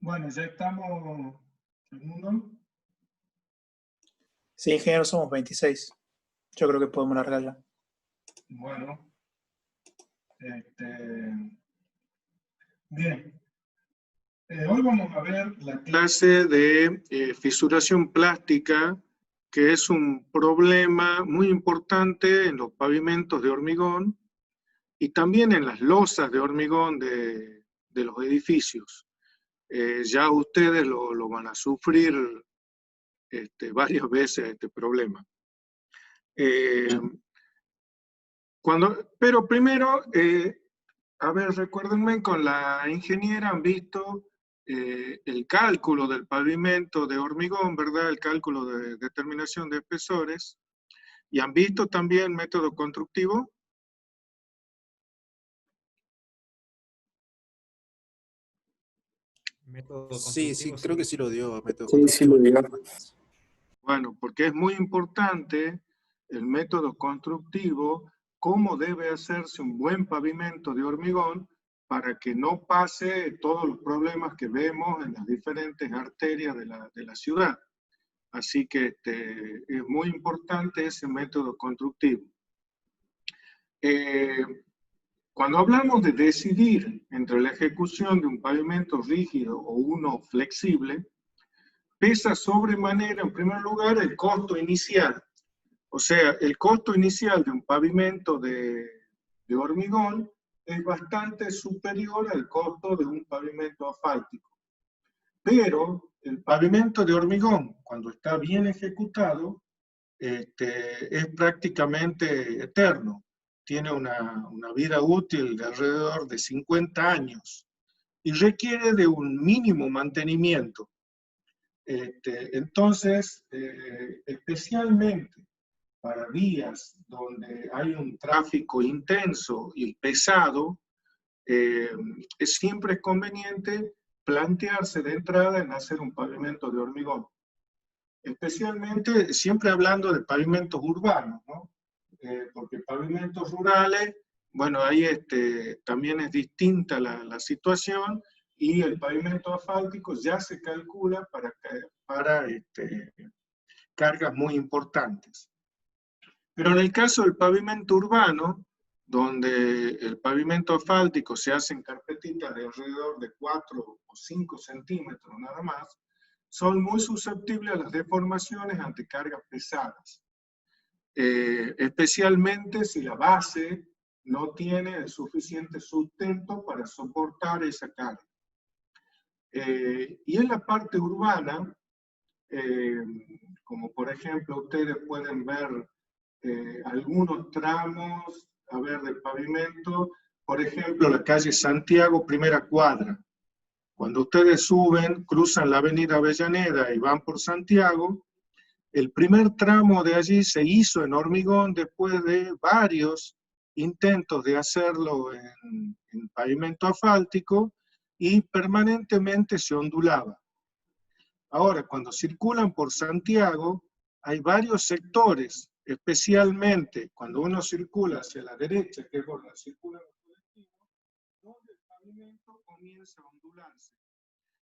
Bueno, ya estamos, segundo. Sí, ingeniero, somos 26. Yo creo que podemos largar ya. Bueno, bien. Hoy vamos a ver la clase de fisuración plástica, que es un problema muy importante en los pavimentos de hormigón y también en las losas de hormigón de los edificios. Ya ustedes lo van a sufrir varias veces este problema. Pero primero, a ver, recuérdenme, con la ingeniera han visto el cálculo del pavimento de hormigón, ¿verdad? El cálculo de determinación de espesores. ¿Y han visto también método constructivo? Sí, creo que sí lo dio método Sí, sí lo constructivo. dio. Bueno, porque es muy importante el método constructivo, cómo debe hacerse un buen pavimento de hormigón para que no pase todos los problemas que vemos en las diferentes arterias de la ciudad. Así que es muy importante ese método constructivo. Cuando hablamos de decidir entre la ejecución de un pavimento rígido o uno flexible, pesa sobremanera, en primer lugar, el costo inicial. O sea, el costo inicial de un pavimento de hormigón es bastante superior al costo de un pavimento asfáltico. Pero el pavimento de hormigón, cuando está bien ejecutado, es prácticamente eterno. Tiene una vida útil de alrededor de 50 años y requiere de un mínimo mantenimiento. Entonces, especialmente para vías donde hay un tráfico intenso y pesado, siempre es conveniente plantearse de entrada en hacer un pavimento de hormigón. Especialmente siempre hablando de pavimentos urbanos, ¿no? Porque pavimentos rurales, bueno, ahí también es distinta la situación, y el pavimento asfáltico ya se calcula para cargas muy importantes. Pero en el caso del pavimento urbano, donde el pavimento asfáltico se hace en carpetitas de alrededor de 4 o 5 centímetros nada más, son muy susceptibles a las deformaciones ante cargas pesadas. Especialmente si la base no tiene el suficiente sustento para soportar esa carga. Y en la parte urbana, como por ejemplo ustedes pueden ver algunos tramos, a ver, del pavimento, por ejemplo la calle Santiago, primera cuadra. Cuando ustedes suben, cruzan la avenida Avellaneda y van por Santiago, el primer tramo de allí se hizo en hormigón después de varios intentos de hacerlo en pavimento asfáltico y permanentemente se ondulaba. Ahora, cuando circulan por Santiago, hay varios sectores, especialmente cuando uno circula hacia la derecha, que es donde circulan los colectivos, donde el pavimento comienza a ondularse.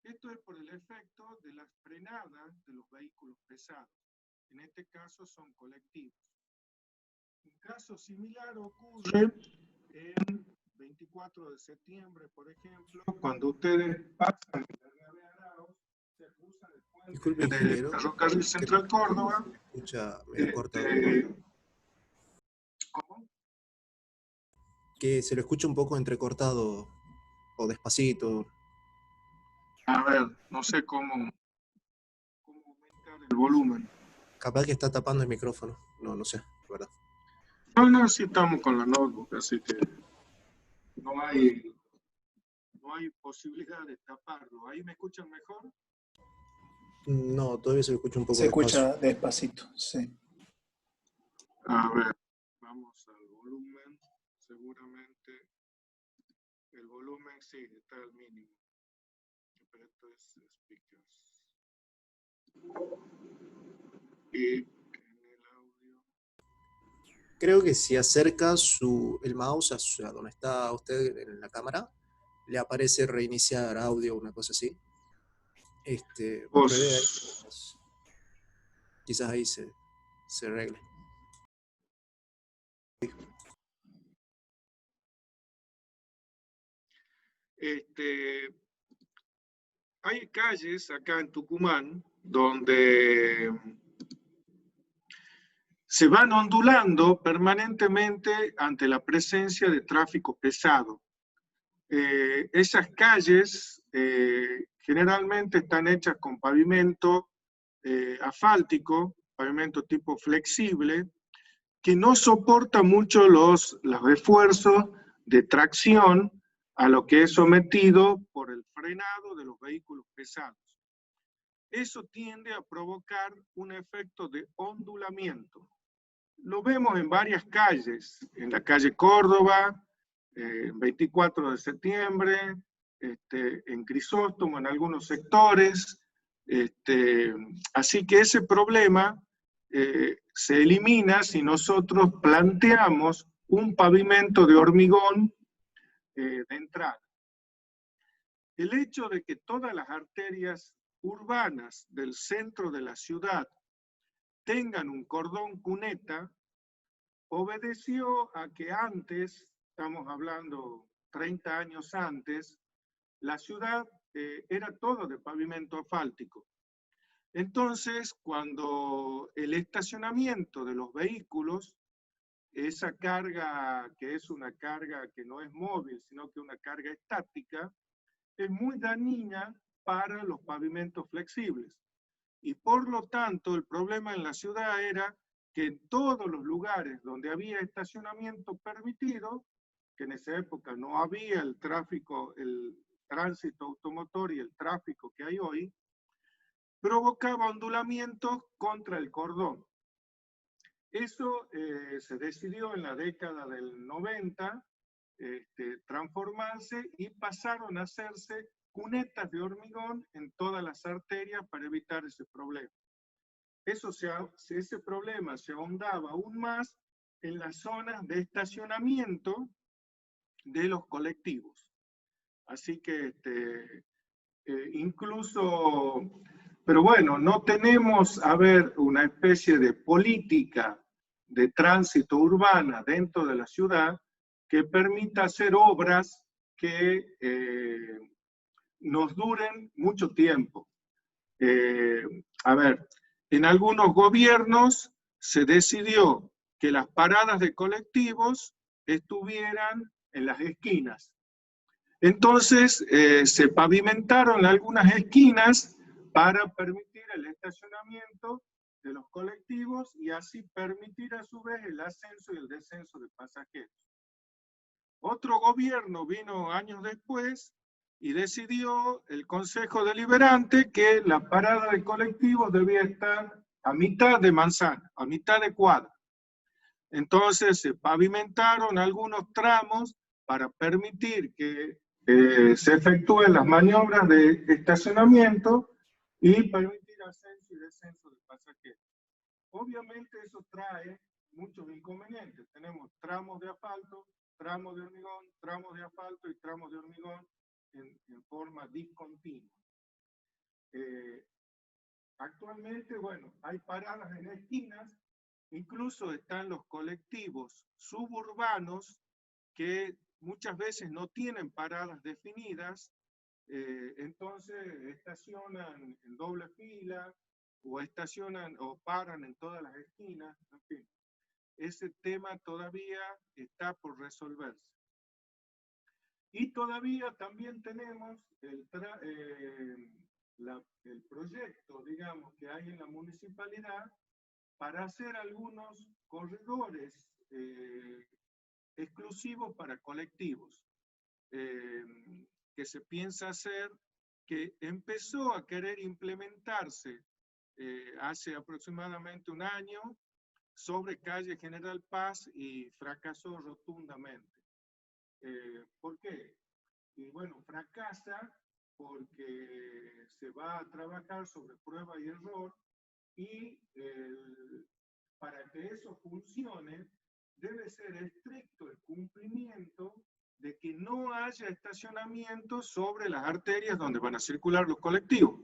Esto es por el efecto de las frenadas de los vehículos pesados. En este caso son colectivos. Un caso similar ocurre en 24 de septiembre, por ejemplo, cuando ustedes pasan en la Nave Arauz, se cruzan el puente. Disculpe, del ingeniero. Ferrocarril Central Córdoba. Escucha medio cortado. ¿Cómo? Que se lo escucha un poco entrecortado o despacito. A ver, no sé cómo aumentar el volumen. Capaz que está tapando el micrófono. No sé, la verdad. No, sí estamos con la notebook, así que no hay posibilidad de taparlo. ¿Ahí me escuchan mejor? No, todavía se lo escucha un poco Se despacio. escucha despacito, sí. A ver, vamos al volumen. Seguramente el volumen sí está al mínimo. Pero esto es speakers. Y Creo que si acerca el mouse a donde está usted en la cámara, le aparece reiniciar audio, una cosa así. Pruebe ahí, vos, quizás ahí se arregle. hay calles acá en Tucumán donde se van ondulando permanentemente ante la presencia de tráfico pesado. Esas calles generalmente están hechas con pavimento asfáltico, pavimento tipo flexible, que no soporta mucho los esfuerzos de tracción a lo que es sometido por el frenado de los vehículos pesados. Eso tiende a provocar un efecto de ondulamiento. Lo vemos en varias calles, en la calle Córdoba, 24 de septiembre, en Crisóstomo, en algunos sectores. Así que ese problema se elimina si nosotros planteamos un pavimento de hormigón de entrada. El hecho de que todas las arterias urbanas del centro de la ciudad tengan un cordón cuneta obedeció a que antes, estamos hablando 30 años antes, la ciudad era todo de pavimento asfáltico. Entonces, cuando el estacionamiento de los vehículos, esa carga que es una carga que no es móvil, sino que una carga estática, es muy dañina para los pavimentos flexibles. Y por lo tanto, el problema en la ciudad era que en todos los lugares donde había estacionamiento permitido, que en esa época no había el tráfico, el tránsito automotor y el tráfico que hay hoy, provocaba ondulamientos contra el cordón. Eso se decidió en la década del 90 transformarse y pasaron a hacerse cunetas de hormigón en todas las arterias para evitar ese problema. Ese problema se ahondaba aún más en las zonas de estacionamiento de los colectivos. Así que incluso, pero bueno, no tenemos, a ver, una especie de política de tránsito urbana dentro de la ciudad que permita hacer obras que nos duren mucho tiempo. A ver, en algunos gobiernos se decidió que las paradas de colectivos estuvieran en las esquinas. Entonces se pavimentaron algunas esquinas para permitir el estacionamiento de los colectivos y así permitir a su vez el ascenso y el descenso de pasajeros. Otro gobierno vino años después y decidió el Consejo Deliberante que la parada de colectivos debía estar a mitad de manzana, a mitad de cuadra. Entonces se pavimentaron algunos tramos para permitir que se efectúen las maniobras de estacionamiento y permitir ascenso y descenso de pasajeros. Obviamente eso trae muchos inconvenientes. Tenemos tramos de asfalto, tramos de hormigón, tramos de asfalto y tramos de hormigón en forma discontinua. Actualmente, bueno, hay paradas en esquinas, incluso están los colectivos suburbanos que muchas veces no tienen paradas definidas, entonces estacionan en doble fila o estacionan o paran en todas las esquinas, en fin. Ese tema todavía está por resolverse. Y todavía también tenemos el proyecto, digamos, que hay en la municipalidad para hacer algunos corredores exclusivos para colectivos, que se piensa hacer, que empezó a querer implementarse hace aproximadamente un año sobre calle General Paz y fracasó rotundamente. ¿Por qué? Y bueno, fracasa porque se va a trabajar sobre prueba y error, y para que eso funcione, debe ser estricto el cumplimiento de que no haya estacionamiento sobre las arterias donde van a circular los colectivos.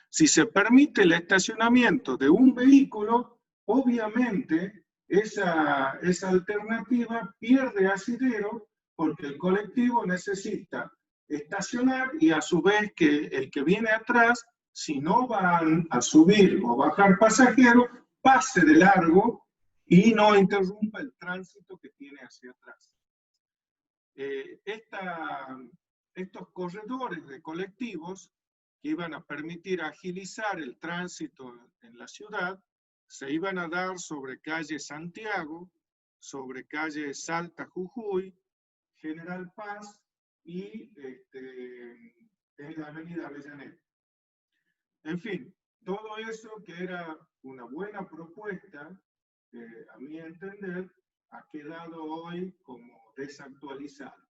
Si se permite el estacionamiento de un vehículo, obviamente esa alternativa pierde asidero, porque el colectivo necesita estacionar y a su vez que el que viene atrás, si no van a subir o bajar pasajeros, pase de largo y no interrumpa el tránsito que tiene hacia atrás. Estos corredores de colectivos que iban a permitir agilizar el tránsito en la ciudad, se iban a dar sobre calle Santiago, sobre calle Salta Jujuy, General Paz y en la avenida Avellaneda. En fin, todo eso que era una buena propuesta, a mi entender, ha quedado hoy como desactualizado.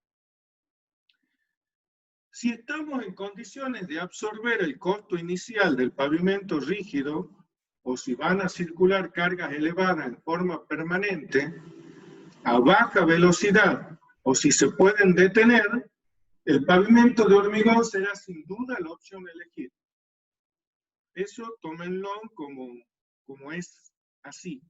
Si estamos en condiciones de absorber el costo inicial del pavimento rígido, o si van a circular cargas elevadas en forma permanente, a baja velocidad, o si se pueden detener, el pavimento de hormigón será sin duda la opción elegida. Eso tómenlo como es así.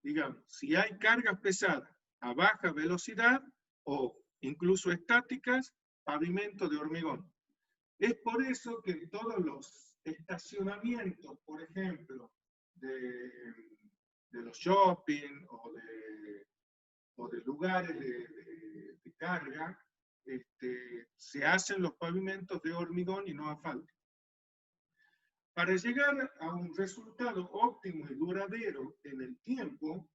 Digamos, si hay cargas pesadas a baja velocidad o incluso estáticas, pavimento de hormigón. Es por eso que todos los estacionamientos, por ejemplo, de los shopping o de lugares de carga, se hacen los pavimentos de hormigón y no asfalto. Para llegar a un resultado óptimo y duradero en el tiempo,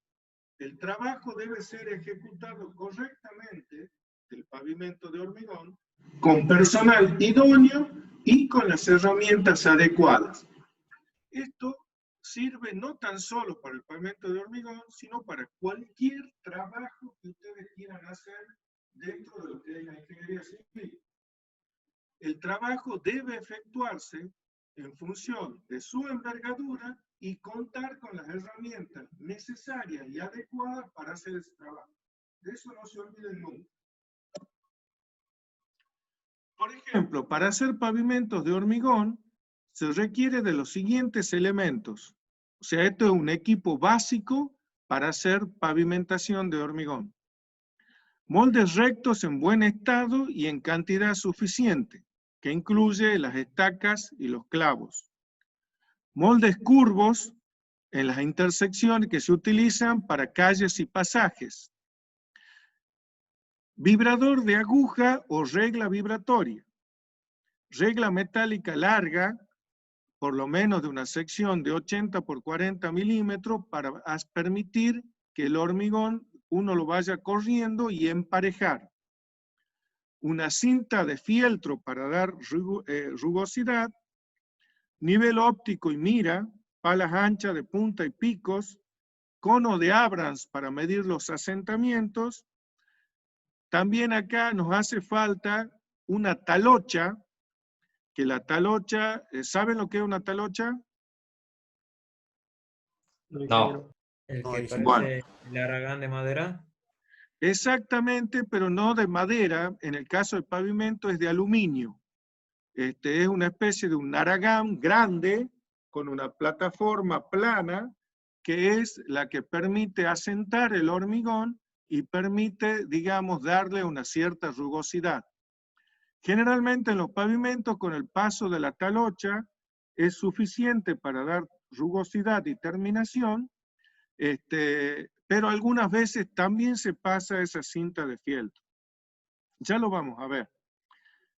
el trabajo debe ser ejecutado correctamente, el pavimento de hormigón, con personal idóneo y con las herramientas adecuadas. Esto sirve no tan solo para el pavimento de hormigón, sino para cualquier trabajo que ustedes quieran hacer dentro de lo que es la ingeniería civil. El trabajo debe efectuarse en función de su envergadura y contar con las herramientas necesarias y adecuadas para hacer ese trabajo. De eso no se olviden nunca. Por ejemplo, para hacer pavimentos de hormigón, se requiere de los siguientes elementos. O sea, esto es un equipo básico para hacer pavimentación de hormigón. Moldes rectos en buen estado y en cantidad suficiente, que incluye las estacas y los clavos. Moldes curvos en las intersecciones que se utilizan para calles y pasajes. Vibrador de aguja o regla vibratoria. Regla metálica larga, por lo menos de una sección de 80 por 40 milímetros, para permitir que el hormigón uno lo vaya corriendo y emparejar. Una cinta de fieltro para dar rugosidad. Nivel óptico y mira, palas anchas de punta y picos, cono de Abrams para medir los asentamientos. También acá nos hace falta una talocha, que la talocha, ¿saben lo que es una talocha? No. El No, que el- parece Bueno. el aragán de madera. Exactamente, pero no de madera. En el caso del pavimento es de aluminio. Es una especie de un aragán grande con una plataforma plana que es la que permite asentar el hormigón y permite, digamos, darle una cierta rugosidad. Generalmente en los pavimentos, con el paso de la talocha, es suficiente para dar rugosidad y terminación, pero algunas veces también se pasa esa cinta de fieltro. Ya lo vamos a ver.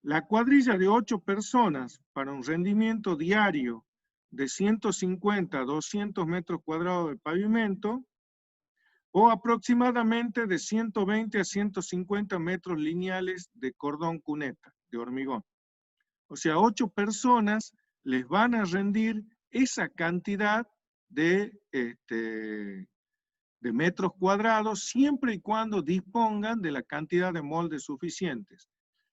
La cuadrilla de 8 personas para un rendimiento diario de 150 a 200 metros cuadrados de pavimento, o aproximadamente de 120 a 150 metros lineales de cordón cuneta, de hormigón. O sea, 8 personas les van a rendir esa cantidad de metros cuadrados, siempre y cuando dispongan de la cantidad de moldes suficientes.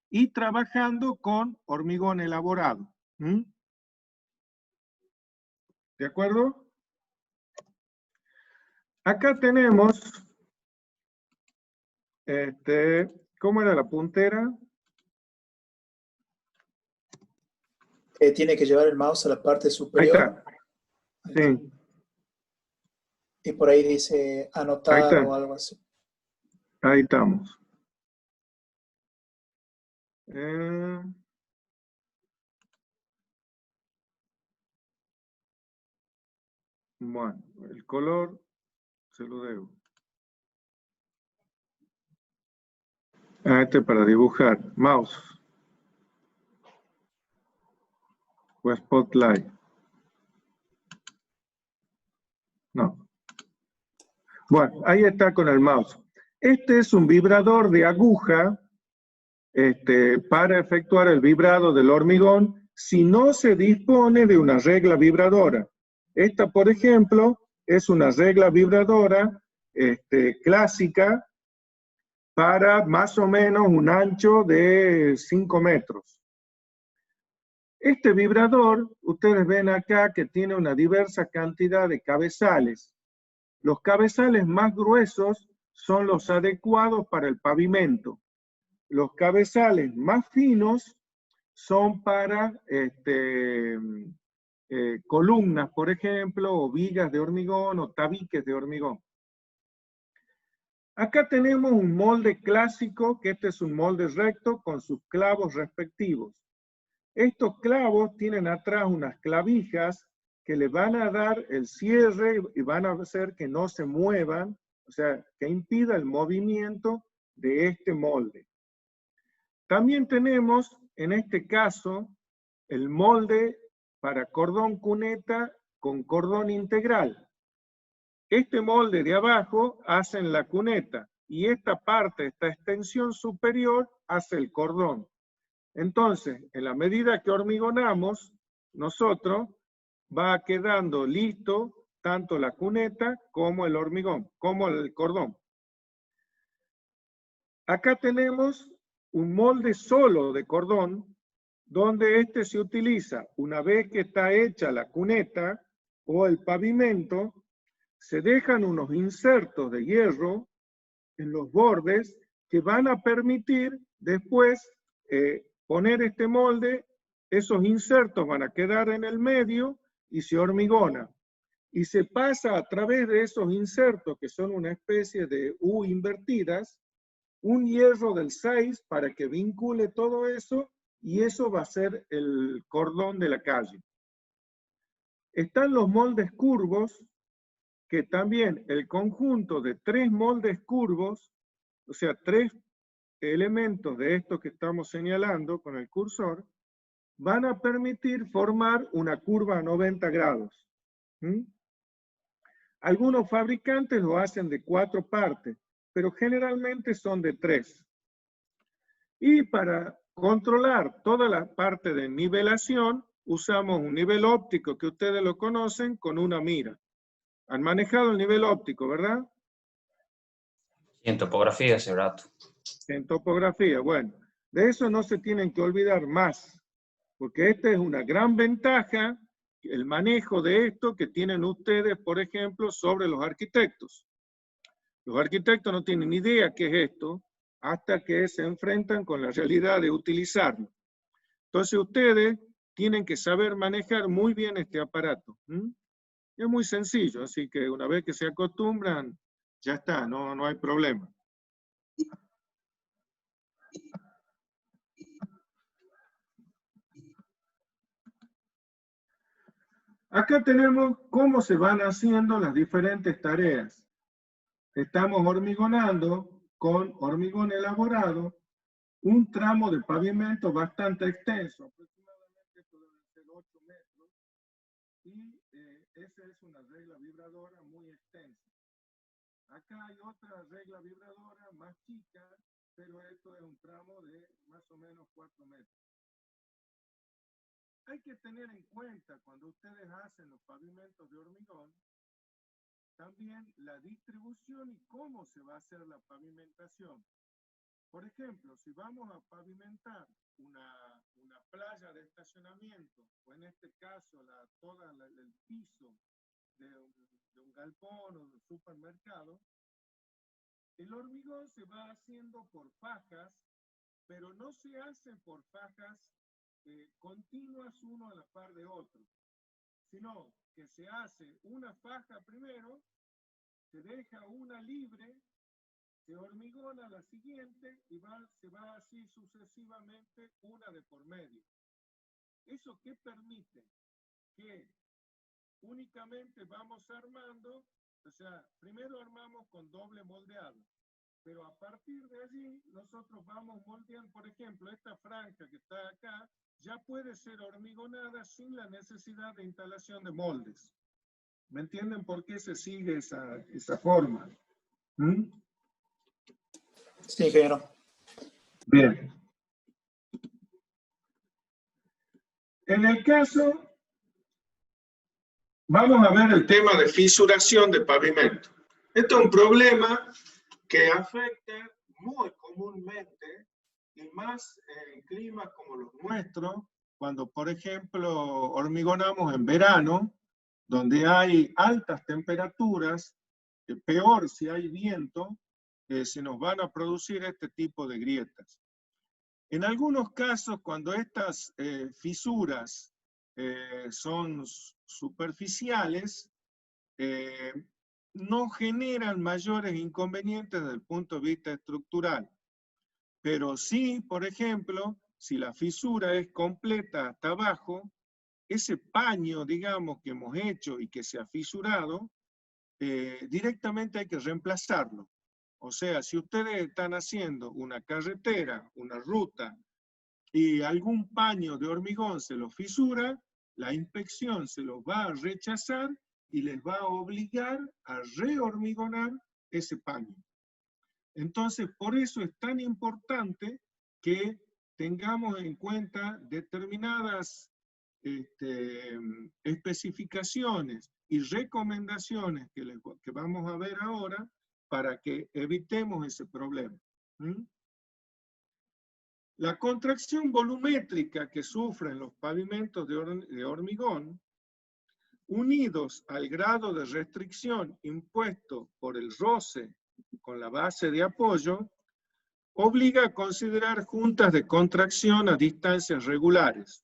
y trabajando con hormigón elaborado. ¿Mm? ¿De acuerdo? Acá tenemos, ¿cómo era la puntera? Tiene que llevar el mouse a la parte Ahí superior. está. Sí, Y por ahí dice ahí anotar está. o algo así. Ahí estamos. Bueno, el color se lo debo. Ah, este es para dibujar. Mouse. O Spotlight. No. Bueno, ahí está con el mouse. Este es un vibrador de aguja para efectuar el vibrado del hormigón si no se dispone de una regla vibradora. Esta, por ejemplo, es una regla vibradora clásica para más o menos un ancho de 5 metros. Este vibrador, ustedes ven acá que tiene una diversa cantidad de cabezales. Los cabezales más gruesos son los adecuados para el pavimento. Los cabezales más finos son para columnas, por ejemplo, o vigas de hormigón o tabiques de hormigón. Acá tenemos un molde clásico, que este es un molde recto con sus clavos respectivos. Estos clavos tienen atrás unas clavijas que le van a dar el cierre y van a hacer que no se muevan, o sea, que impida el movimiento de este molde. También tenemos, en este caso, el molde para cordón cuneta con cordón integral. Este molde de abajo hace la cuneta y esta parte, esta extensión superior, hace el cordón. Entonces, en la medida que hormigonamos, nosotros va quedando listo tanto la cuneta como el hormigón, como el cordón. Acá tenemos un molde solo de cordón, donde este se utiliza una vez que está hecha la cuneta o el pavimento, se dejan unos insertos de hierro en los bordes que van a permitir después poner este molde. Esos insertos van a quedar en el medio y se hormigona. Y se pasa a través de esos insertos, que son una especie de U invertidas, un hierro del 6 para que vincule todo eso, y eso va a ser el cordón de la calle. Están los moldes curvos, que también el conjunto de 3 moldes curvos, o sea, 3 elementos de estos que estamos señalando con el cursor, van a permitir formar una curva a 90 grados. ¿Mm? Algunos fabricantes lo hacen de 4 partes, pero generalmente son de 3. Y para controlar toda la parte de nivelación, usamos un nivel óptico que ustedes lo conocen con una mira. Han manejado el nivel óptico, ¿verdad? Y en topografía, ese rato. En topografía, bueno, de eso no se tienen que olvidar más, porque esta es una gran ventaja, el manejo de esto que tienen ustedes, por ejemplo, sobre los arquitectos. Los arquitectos no tienen ni idea qué es esto hasta que se enfrentan con la realidad de utilizarlo. Entonces ustedes tienen que saber manejar muy bien este aparato. Es muy sencillo, así que una vez que se acostumbran, ya está, no hay problema. Acá tenemos cómo se van haciendo las diferentes tareas. Estamos hormigonando con hormigón elaborado un tramo de pavimento bastante extenso, aproximadamente esto deben ser 8 metros, y esa es una regla vibradora muy extensa. Acá hay otra regla vibradora más chica, pero esto es un tramo de más o menos 4 metros. Hay que tener en cuenta cuando ustedes hacen los pavimentos de hormigón, también la distribución y cómo se va a hacer la pavimentación. Por ejemplo, si vamos a pavimentar una playa de estacionamiento, o en este caso el piso de un galpón o de un supermercado, el hormigón se va haciendo por fajas, pero no se hace por fajas continuas uno a la par de otro, sino que se hace una faja primero, se deja una libre, se hormigona la siguiente y se va así sucesivamente una de por medio. ¿Eso qué permite? Que únicamente vamos armando, o sea, primero armamos con doble moldeado, pero a partir de allí nosotros vamos moldeando, por ejemplo, esta franja que está acá, ya puede ser hormigonada sin la necesidad de instalación de moldes. ¿Me entienden por qué se sigue esa forma? ¿Mm? Sí, ingeniero. Bien. En el caso, vamos a ver el tema de fisuración de pavimento. Este es un problema que afecta muy comúnmente, y más en climas como los nuestros, cuando, por ejemplo, hormigonamos en verano, donde hay altas temperaturas, peor si hay viento, se nos van a producir este tipo de grietas. En algunos casos, cuando estas fisuras son superficiales, no generan mayores inconvenientes desde el punto de vista estructural. Pero sí, por ejemplo, si la fisura es completa hasta abajo, ese paño, digamos, que hemos hecho y que se ha fisurado, directamente hay que reemplazarlo. O sea, si ustedes están haciendo una carretera, una ruta, y algún paño de hormigón se lo fisura, la inspección se lo va a rechazar y les va a obligar a rehormigonar ese paño. Entonces, por eso es tan importante que tengamos en cuenta determinadas especificaciones y recomendaciones que vamos a ver ahora para que evitemos ese problema. ¿Mm? La contracción volumétrica que sufren los pavimentos de hormigón, unidos al grado de restricción impuesto por el roce con la base de apoyo, obliga a considerar juntas de contracción a distancias regulares.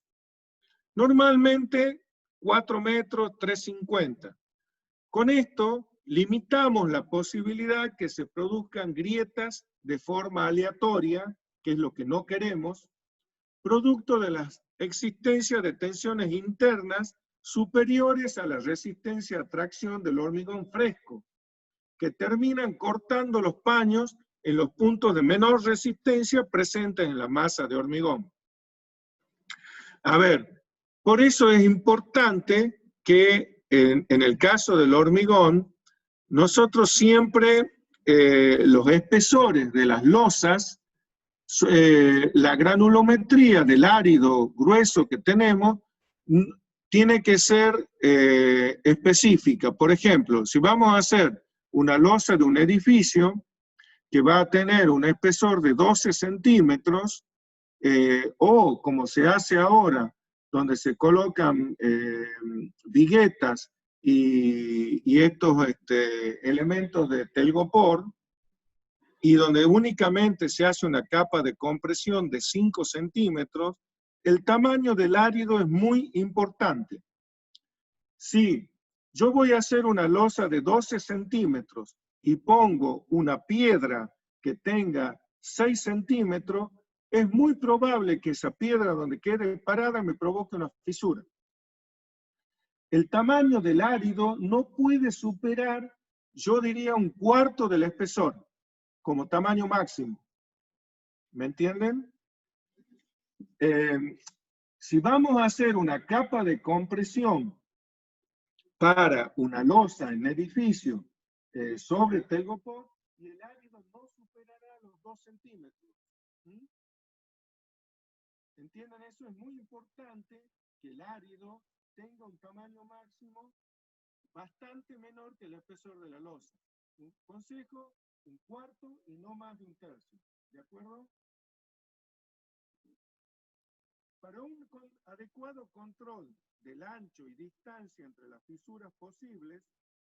Normalmente 4 metros, 3,50. Con esto limitamos la posibilidad que se produzcan grietas de forma aleatoria, que es lo que no queremos, producto de la existencia de tensiones internas superiores a la resistencia a tracción del hormigón fresco, que terminan cortando los paños en los puntos de menor resistencia presentes en la masa de hormigón. A ver, por eso es importante que en el caso del hormigón, nosotros siempre los espesores de las losas, la granulometría del árido grueso que tenemos, tiene que ser específica. Por ejemplo, si vamos a hacer una losa de un edificio que va a tener un espesor de 12 centímetros, o como se hace ahora, donde se colocan viguetas y estos elementos de telgopor, y donde únicamente se hace una capa de compresión de 5 centímetros, el tamaño del árido es muy importante. Si yo voy a hacer una losa de 12 centímetros y pongo una piedra que tenga 6 centímetros, es muy probable que esa piedra donde quede parada me provoque una fisura. El tamaño del árido no puede superar, yo diría, 1/4 del espesor, como tamaño máximo. ¿Me entienden? Si vamos a hacer una capa de compresión para una losa en edificio sobre telgopor, y el árido no superará los 2 centímetros. ¿Mm? ¿Entienden? Eso es muy importante, que el árido tenga un tamaño máximo bastante menor que el espesor de la losa. Un consejo, 1/4 y no más de 1/3. ¿De acuerdo? Para un adecuado control del ancho y distancia entre las fisuras posibles,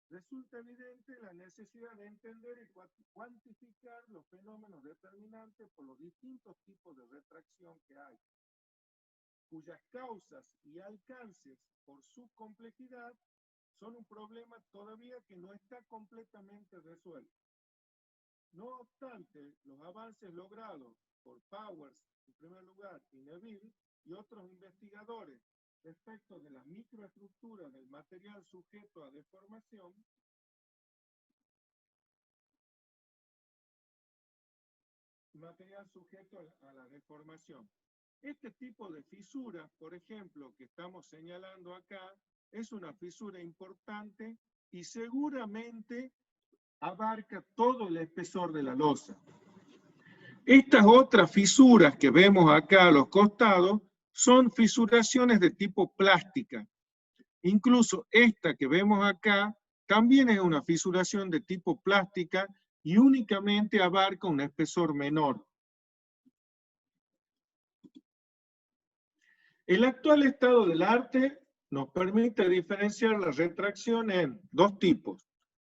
resulta evidente la necesidad de entender y cuantificar los fenómenos determinantes por los distintos tipos de retracción que hay, cuyas causas y alcances por su complejidad son un problema todavía que no está completamente resuelto. No obstante, los avances logrados por Powers, en primer lugar, y Neville, y otros investigadores respecto de las microestructuras del material sujeto a deformación, a la deformación. Este tipo de fisura, por ejemplo, que estamos señalando acá, es una fisura importante y seguramente abarca todo el espesor de la losa. Estas otras fisuras que vemos acá a los costados son fisuraciones de tipo plástica. Incluso esta que vemos acá también es una fisuración de tipo plástica y únicamente abarca un espesor menor. El actual estado del arte nos permite diferenciar la retracción en dos tipos.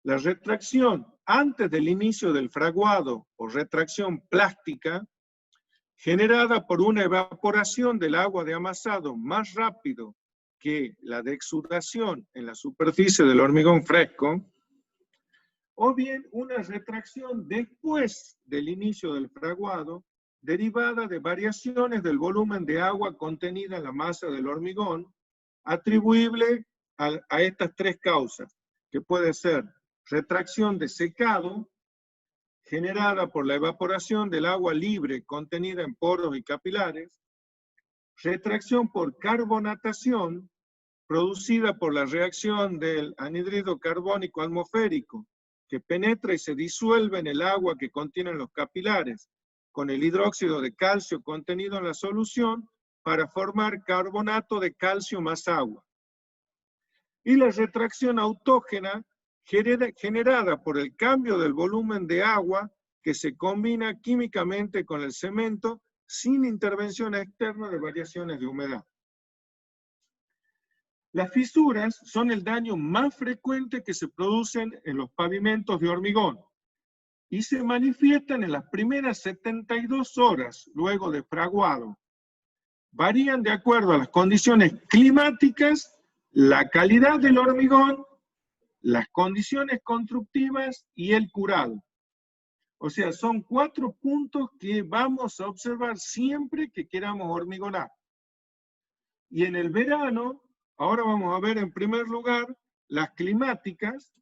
La retracción antes del inicio del fraguado o retracción plástica, generada por una evaporación del agua de amasado más rápido que la de exudación en la superficie del hormigón fresco, o bien una retracción después del inicio del fraguado, derivada de variaciones del volumen de agua contenida en la masa del hormigón, atribuible a estas tres causas, que puede ser retracción de secado, generada por la evaporación del agua libre contenida en poros y capilares, retracción por carbonatación, producida por la reacción del anhídrido carbónico atmosférico, que penetra y se disuelve en el agua que contienen los capilares, con el hidróxido de calcio contenido en la solución, para formar carbonato de calcio más agua. Y la retracción autógena, generada por el cambio del volumen de agua que se combina químicamente con el cemento sin intervención externa de variaciones de humedad. Las fisuras son el daño más frecuente que se producen en los pavimentos de hormigón y se manifiestan en las primeras 72 horas luego de fraguado. Varían de acuerdo a las condiciones climáticas, la calidad del hormigón, las condiciones constructivas y el curado. O sea, son 4 puntos que vamos a observar siempre que queramos hormigonar. Y en el verano, ahora vamos a ver en primer lugar las climáticas.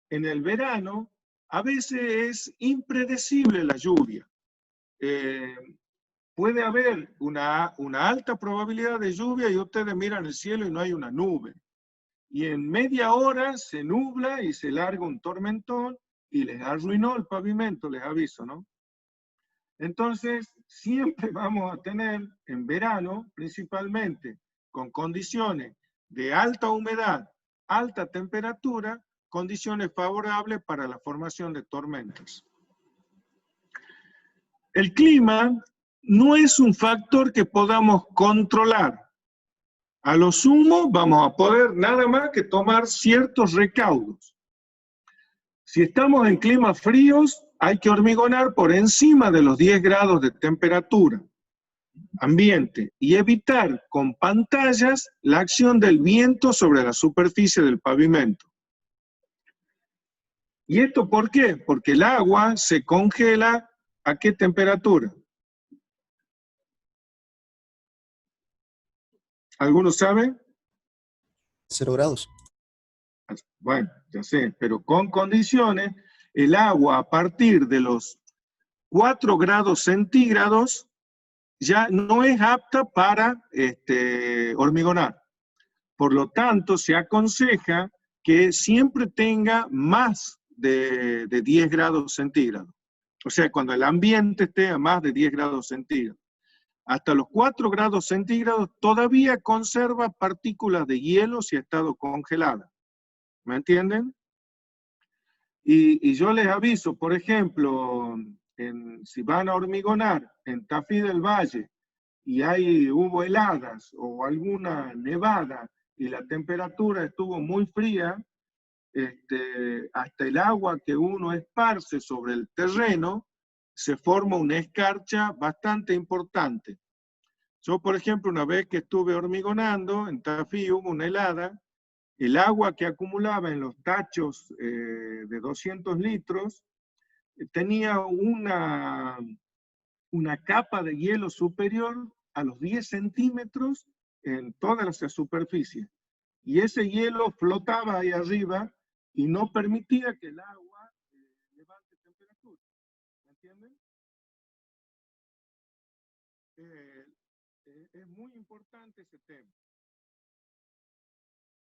En el verano, a veces es impredecible la lluvia. Puede haber una alta probabilidad de lluvia y ustedes miran el cielo y no hay una nube. Y en media hora se nubla y se larga un tormentón y les arruinó el pavimento, les aviso, ¿no? Entonces, siempre vamos a tener en verano, principalmente, con condiciones de alta humedad, alta temperatura, condiciones favorables para la formación de tormentas. El clima no es un factor que podamos controlar. A lo sumo vamos a poder nada más que tomar ciertos recaudos. Si estamos en climas fríos, hay que hormigonar por encima de los 10 grados de temperatura ambiente y evitar con pantallas la acción del viento sobre la superficie del pavimento. ¿Y esto por qué? Porque el agua se congela ¿a qué temperatura? ¿Alguno sabe? 0 grados. Bueno, ya sé, pero con condiciones, el agua a partir de los 4 grados centígrados ya no es apta para hormigonar. Por lo tanto, se aconseja que siempre tenga más de 10 grados centígrados. O sea, cuando el ambiente esté a más de 10 grados centígrados. Hasta los 4 grados centígrados todavía conserva partículas de hielo si ha estado congelada. ¿Me entienden? Y yo les aviso, por ejemplo, si van a hormigonar en Tafí del Valle y hubo heladas o alguna nevada y la temperatura estuvo muy fría, hasta el agua que uno esparce sobre el terreno, se forma una escarcha bastante importante. Yo, por ejemplo, una vez que estuve hormigonando, en Tafí hubo una helada, el agua que acumulaba en los tachos de 200 litros tenía una capa de hielo superior a los 10 centímetros en toda la superficie. Y ese hielo flotaba ahí arriba y no permitía que el agua levante temperatura. ¿Me entienden? Es muy importante ese tema.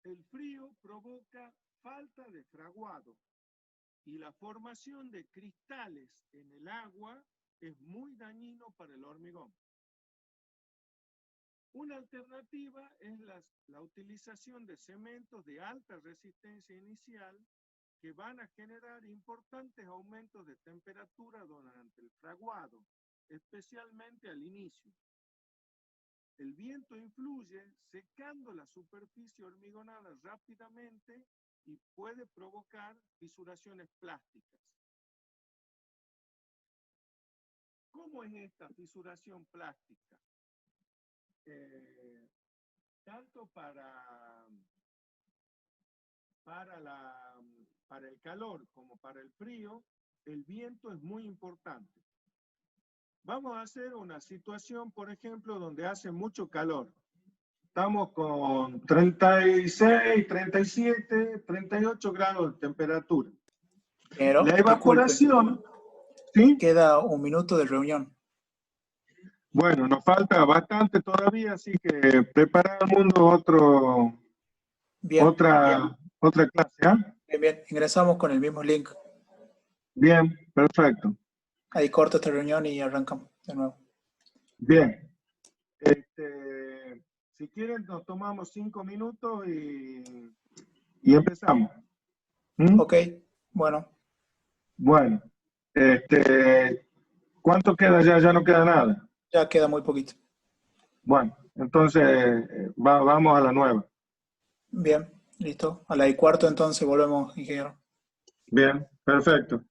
El frío provoca falta de fraguado y la formación de cristales en el agua es muy dañino para el hormigón. Una alternativa es la utilización de cementos de alta resistencia inicial que van a generar importantes aumentos de temperatura durante el fraguado, especialmente al inicio. El viento influye secando la superficie hormigonada rápidamente y puede provocar fisuraciones plásticas. ¿Cómo es esta fisuración plástica? Tanto para el calor como para el frío, el viento es muy importante. Vamos a hacer una situación, por ejemplo, donde hace mucho calor. Estamos con 36, 37, 38 grados de temperatura. Pero, la evaporación, disculpe, ¿sí? Queda un minuto de reunión. Bueno, nos falta bastante todavía, así que prepara al mundo otra clase, ¿eh? Bien, bien. Ingresamos con el mismo link. Bien, perfecto. Ahí corto esta reunión y arrancamos de nuevo. Bien. Si quieren, nos tomamos 5 minutos y empezamos. ¿Mm? Ok, bueno. Bueno. ¿Cuánto queda ya? Ya no queda nada. Ya queda muy poquito. Bueno, entonces vamos a la nueva. Bien, listo. A la y cuarto entonces volvemos, ingeniero. Bien, perfecto.